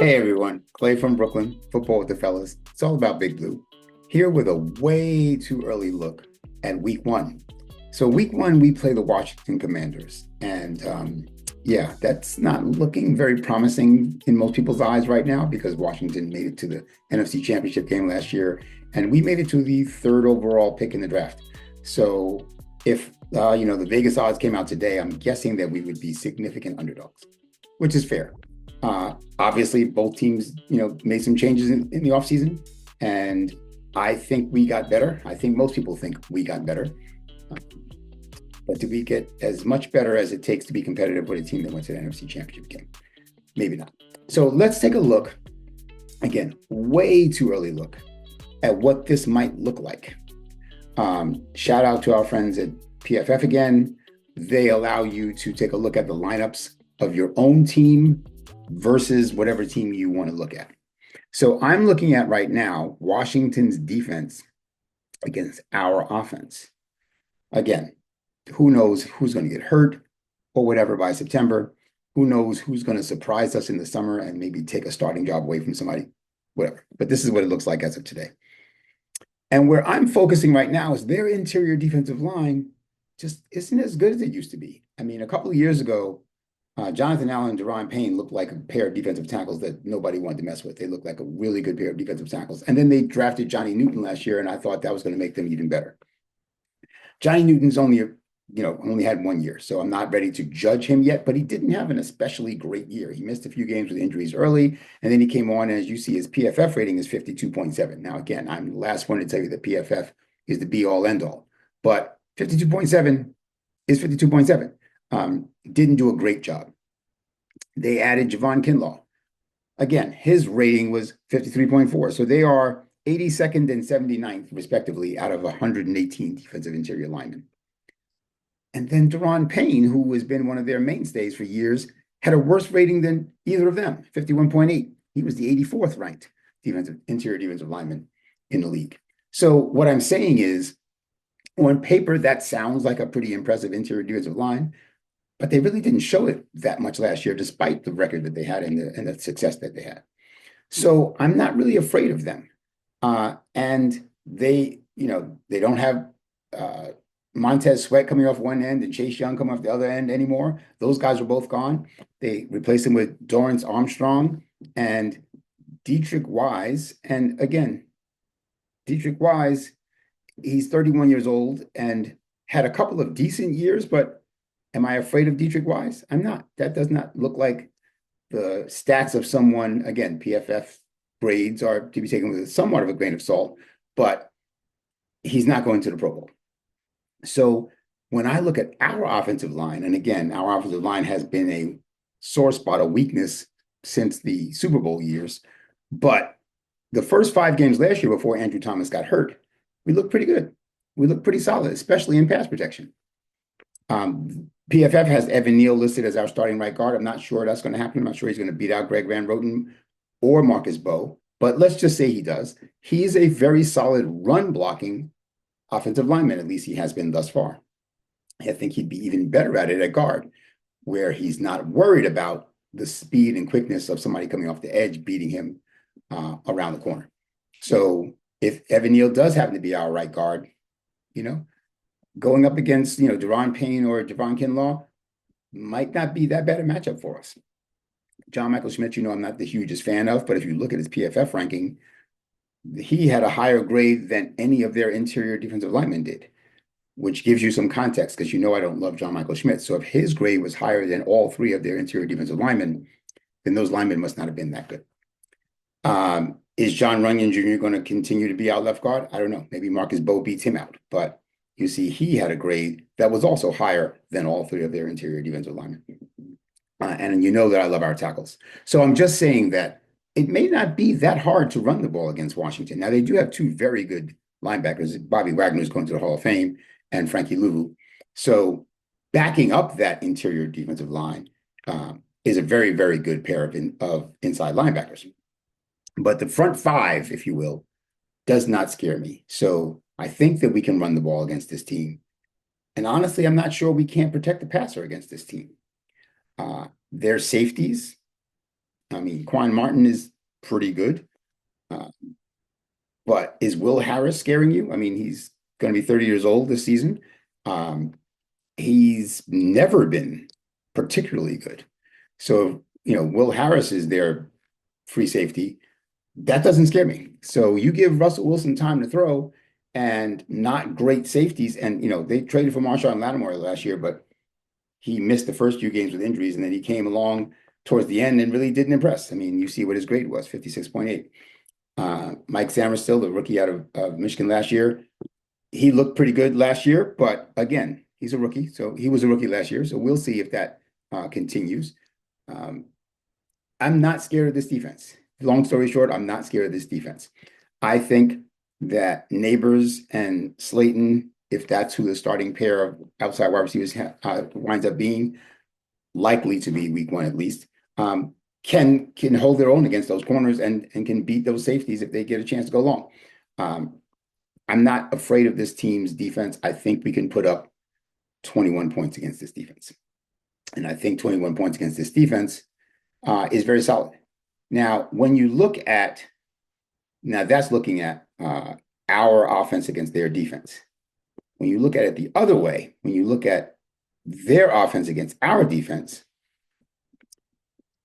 Hey everyone, Clay from Brooklyn, Football with the Fellas. It's all about Big Blue. Here with a way too early look at week one. So, week one, we play the Washington Commanders. And yeah, that's not looking very promising in most people's eyes right now because Washington made it to the NFC Championship game last year and we made it to the third overall pick in the draft. So, if the Vegas odds came out today, I'm guessing that we would be significant underdogs, which is fair. Obviously, both teams, made some changes in the offseason, and I think we got better. I think most people think we got better. Uh, But did we get as much better as it takes to be competitive with a team that went to the NFC Championship game? Maybe not. So let's take a look, again, way too early look at what this might look like. Shout out to our friends at PFF again. They allow you to take a look at the lineups of your own team versus whatever team you want to look at. So I'm looking at right now Washington's defense against our offense. Again, who knows who's going to get hurt or whatever by September? Who knows who's going to surprise us in the summer and maybe take a starting job away from somebody? Whatever. But this is what it looks like as of today. And where I'm focusing right now is their interior defensive line just isn't as good as it used to be. I mean, a couple of years ago, Jonathan Allen and Daron Payne looked like a pair of defensive tackles that nobody wanted to mess with. They looked like a really good pair of defensive tackles. And then they drafted Johnny Newton last year, and I thought that was going to make them even better. Johnny Newton's only had 1 year, so I'm not ready to judge him yet, but he didn't have an especially great year. He missed a few games with injuries early, and then he came on, and as you see, his PFF rating is 52.7. Now, again, I'm the last one to tell you that PFF is the be-all, end-all, but 52.7 is 52.7. Didn't do a great job. They added Javon Kinlaw. Again, his rating was 53.4. So they are 82nd and 79th, respectively, out of 118 defensive interior linemen. And then Daron Payne, who has been one of their mainstays for years, had a worse rating than either of them, 51.8. He was the 84th ranked interior defensive lineman in the league. So what I'm saying is, on paper, that sounds like a pretty impressive interior defensive line, but they really didn't show it that much last year, despite the record that they had and the success that they had. So I'm not really afraid of them. And they don't have Montez Sweat coming off one end and Chase Young coming off the other end anymore. Those guys are both gone. They replaced him with Dorrance Armstrong and Deatrich Wise. And again, Deatrich Wise, he's 31 years old and had a couple of decent years, but am I afraid of Deatrich Wise? I'm not. That does not look like the stats of someone. Again, PFF grades are to be taken with somewhat of a grain of salt, but he's not going to the Pro Bowl. So when I look at our offensive line, and again, our offensive line has been a sore spot, a weakness since the Super Bowl years, but the first 5 games last year before Andrew Thomas got hurt, we looked pretty good. We looked pretty solid, especially in pass protection. PFF has Evan Neal listed as our starting right guard. I'm not sure that's going to happen. I'm not sure he's going to beat out Greg Van Roten or Marcus Bowe, but let's just say he does. He's a very solid run blocking offensive lineman, at least he has been thus far. I think he'd be even better at it at guard, where he's not worried about the speed and quickness of somebody coming off the edge, beating him around the corner. So if Evan Neal does happen to be our right guard, going up against, Daron Payne or Javon Kinlaw might not be that bad a matchup for us. John Michael Schmitz, I'm not the hugest fan of, but if you look at his PFF ranking, he had a higher grade than any of their interior defensive linemen did, which gives you some context because I don't love John Michael Schmitz. So if his grade was higher than all 3 of their interior defensive linemen, then those linemen must not have been that good. Is John Runyon Jr. going to continue to be our left guard? I don't know. Maybe Marcus Bowe beats him out, but you see he had a grade that was also higher than all 3 of their interior defensive linemen. And that I love our tackles. So I'm just saying that it may not be that hard to run the ball against Washington. Now, they do have 2 very good linebackers, Bobby Wagner, who's going to the Hall of Fame, and Frankie Louvu. So backing up that interior defensive line is a very, very good pair of inside linebackers. But the front 5, if you will, does not scare me. So I think that we can run the ball against this team. And honestly, I'm not sure we can't protect the passer against this team. Their safeties I mean, Quan Martin is pretty good. Uh, but is Will Harris scaring you? I mean, he's going to be 30 years old this season. Um, he's never been particularly good. So, Will Harris is their free safety. That doesn't scare me. So you give Russell Wilson time to throw and not great safeties. And, they traded for Marshawn Lattimore last year, but he missed the first few games with injuries. And then he came along towards the end and really didn't impress. I mean, you see what his grade was, 56.8. Mike Sainristil, the rookie out of Michigan last year, he looked pretty good last year, but again, he's a rookie. So he was a rookie last year. So we'll see if that continues. Um, I'm not scared of this defense. Long story short, I'm not scared of this defense. I think that Neighbors and Slayton, if that's who the starting pair of outside wide receivers winds up being, likely to be week one at least, can hold their own against those corners and can beat those safeties if they get a chance to go long. I'm not afraid of this team's defense. I think we can put up 21 points against this defense. And I think 21 points against this defense is very solid. Now, when you look at, now that's looking at our offense against their defense. When you look at it the other way, when you look at their offense against our defense,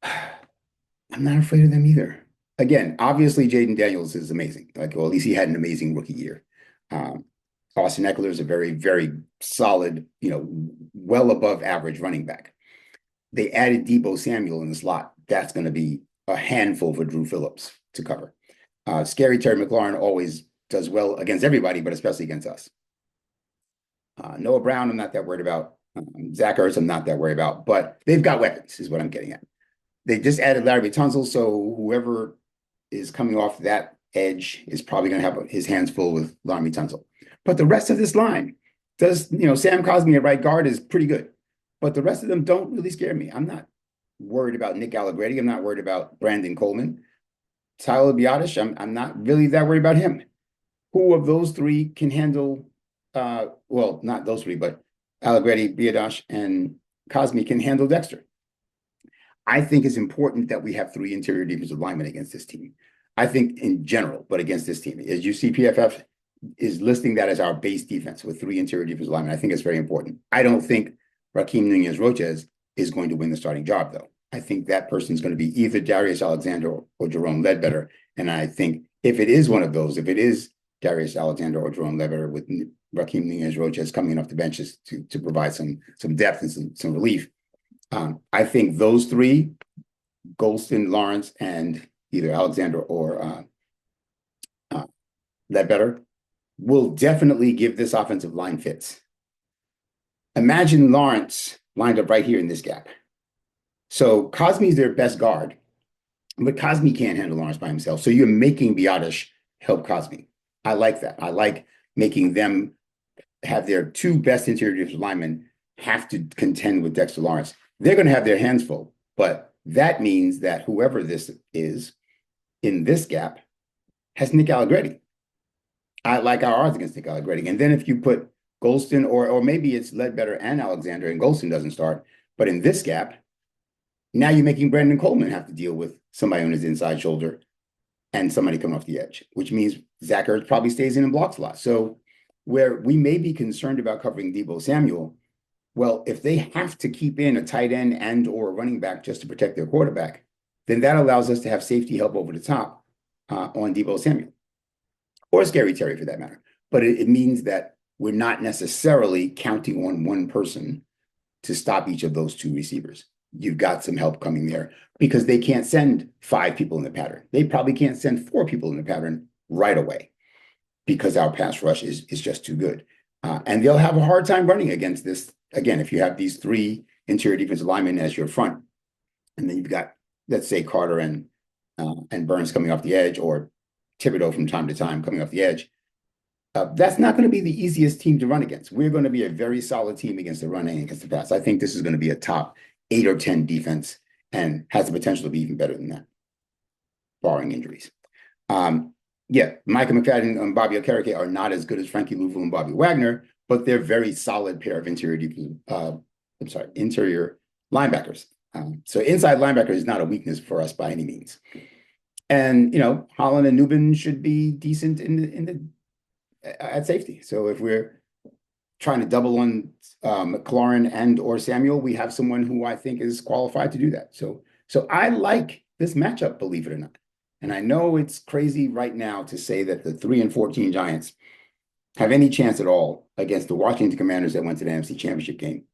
I'm not afraid of them either. Again, obviously, Jaden Daniels is amazing. Well, at least he had an amazing rookie year. Austin Ekeler is a very, very solid, well above average running back. They added Deebo Samuel in the slot. That's going to be a handful for Drew Phillips to cover. Scary Terry McLaurin always does well against everybody, but especially against us. Noah Brown, I'm not that worried about. Zach Ertz, I'm not that worried about. But they've got weapons, is what I'm getting at. They just added Larry Tunsil, so whoever is coming off that edge is probably going to have his hands full with Larry Tunsil. But the rest of this line does, Sam Cosmi at right guard is pretty good. But the rest of them don't really scare me. I'm not worried about Nick Allegretti. I'm not worried about Brandon Coleman. Tyler Biadasz, I'm not really that worried about him. Who of those three can handle, well, not those three, but Allegretti, Biadasz, and Cosmi can handle Dexter. I think it's important that we have three interior defensive linemen against this team. I think in general, but against this team. As you see, PFF is listing that as our base defense with three interior defensive linemen. I think it's very important. I don't think Raheem Nunez-Roches is going to win the starting job, though. I think that person is going to be either Darius Alexander or Jerome Ledbetter. And I think if it is one of those, if it is Darius Alexander or Jerome Ledbetter with Raheem Nunez-Roches coming off the benches to provide some depth and some relief, I think those three, Golston, Lawrence, and either Alexander or Ledbetter, will definitely give this offensive line fits. Imagine Lawrence lined up right here in this gap. So Cosmi is their best guard, but Cosmi can't handle Lawrence by himself. So you're making Biadasz help Cosmi. I like that. I like making them have their two best interior defensive linemen have to contend with Dexter Lawrence. They're going to have their hands full, but that means that whoever this is in this gap has Nick Allegretti. I like our odds against Nick Allegretti. And then if you put Golston, or maybe it's Ledbetter and Alexander and Golston doesn't start, but in this gap, now you're making Brandon Coleman have to deal with somebody on his inside shoulder and somebody coming off the edge, which means Zach Ertz probably stays in and blocks a lot. So where we may be concerned about covering Deebo Samuel, well, if they have to keep in a tight end and or a running back just to protect their quarterback, then that allows us to have safety help over the top on Deebo Samuel, or Scary Terry for that matter. But it means that we're not necessarily counting on one person to stop each of those two receivers. You've got some help coming there because they can't send 5 people in the pattern. They probably can't send 4 people in the pattern right away because our pass rush is just too good. And they'll have a hard time running against this. Again, if you have these 3 interior defensive linemen as your front, and then you've got, let's say, Carter and Burns coming off the edge, or Thibodeau from time to time coming off the edge, that's not going to be the easiest team to run against. We're going to be a very solid team against the run and against the pass. I think this is going to be a top 8 or 10 defense and has the potential to be even better than that, barring injuries. Micah McFadden and Bobby Okereke are not as good as Frankie Louvu and Bobby Wagner, but they're very solid pair of interior linebackers. So inside linebacker is not a weakness for us by any means. And Holland and Nubin should be decent at safety. So if we're trying to double on McLaurin and or Samuel, we have someone who I think is qualified to do that. So I like this matchup, believe it or not. And I know it's crazy right now to say that the 3-14 Giants have any chance at all against the Washington Commanders that went to the NFC Championship game.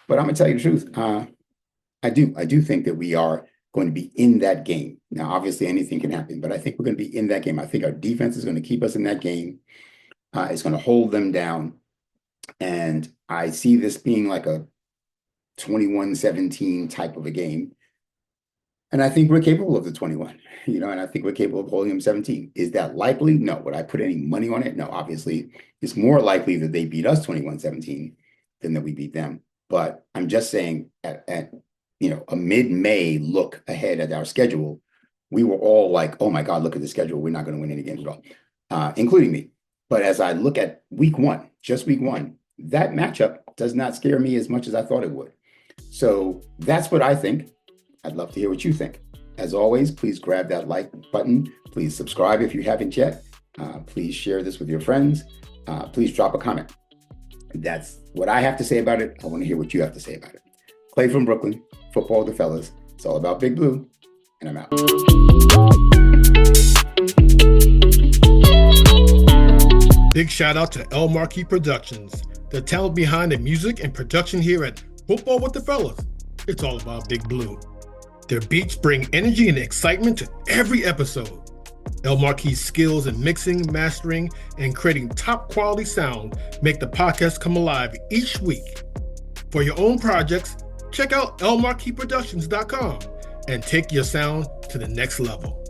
But I'm gonna tell you the truth. I do think that we are going to be in that game. Now, obviously, anything can happen, but I think we're going to be in that game. I think our defense is going to keep us in that game. It's going to hold them down. And I see this being like a 21-17 type of a game. And I think we're capable of the 21, and I think we're capable of holding them 17. Is that likely? No. Would I put any money on it? No. Obviously, it's more likely that they beat us 21-17 than that we beat them. But I'm just saying at a mid-May look ahead at our schedule, we were all like, oh my God, look at the schedule. We're not going to win any games at all, including me. But as I look at week one, just week one, that matchup does not scare me as much as I thought it would. So that's what I think. I'd love to hear what you think. As always, please grab that like button. Please subscribe if you haven't yet. Please share this with your friends. Please drop a comment. That's what I have to say about it. I want to hear what you have to say about it. Clay from Brooklyn, Football with the Fellas. It's all about Big Blue, and I'm out. Big shout out to El Marquis Productions, the talent behind the music and production here at Football with the Fellas. It's all about Big Blue. Their beats bring energy and excitement to every episode. El Marquis' skills in mixing, mastering, and creating top quality sound make the podcast come alive each week. For your own projects, check out elmarquisproductions.com and take your sound to the next level.